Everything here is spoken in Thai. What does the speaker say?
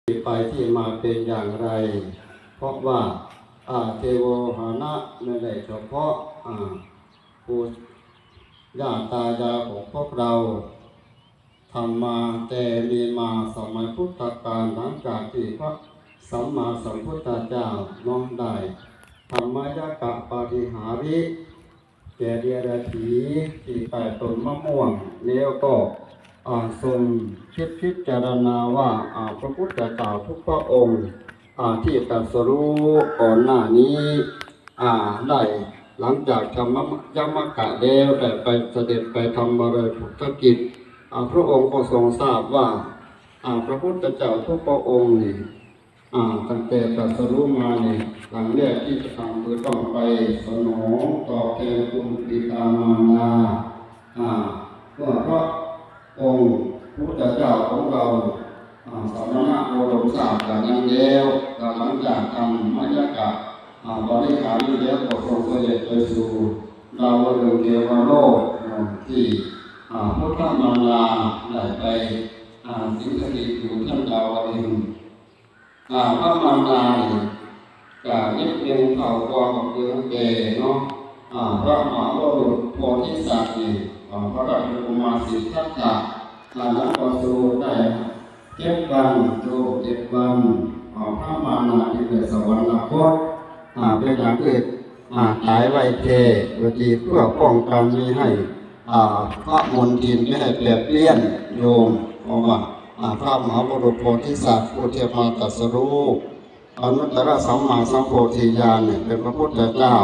ที่ไปที่มาเป็นอย่างไรเพราะว่าเทโวหานะไม่ได้เฉพาะปู่ย่าตายายของพวกเราทำมาแต่มีมาสมัยพุทธกาลหลังจากที่พระสัมมาสัมพุทธเจ้าน้อมได้ธรรมยกะปาฏิหาริย์แก่เดียรถีที่ใต้ต้นมะม่วงแล้วก็ทรงคิดพิจารณาว่าพระพุทธเจ้าทุกพระองค์ที่ตรัสรู้ก่อนหน้านี้ได้หลังจากธรรมยมกะแล้วได้ไปเสด็จไปทำบารมีพุทธกิจพระองค์ก็ทรงทราบว่าพระพุทธเจ้าทุกพระองค์นี่ตั้งแต่ตรัสรู้มานี่หลังแรกที่จะทำคือต้องไปสนองตอบแทนคุณบิดามารดาเมื่อพระองค์พระพุทธเจ้าของเราสมณะโคดมทราบจากนั้นแล้วหลังจากทำมยกะบริหารนี้แล้วก็ทรงเสด็จไปสู่ดาวดึงส์เทวโลกที่พุทธมารดาได้ไปสิงสถิตอยู่ท่านดาวดึงส์พระมารดาก็ยึดเพียงเข่าความกับเรื่องเกเนาะพระมหาบุรุษโพธิสัตว์นี่พระราชกุมารสิทธัตถะหลังนั้นก็สู่ได้7 วันโย7 วันพระมารดาที่เป็นสวรรคตเป็นอย่างอื่นตายไว้เทวดีเพื่อป้องกันไม่ให้พระมนทินไม่ให้เปลี่ยนเปลี่ยนโยมเพราะว่าพระมหาบุรุษโพธิสัตว์ผู้ที่มาตรัสรู้อนุตตรสัมมาสัมโพธิญาณเป็นพระพุทธเจ้า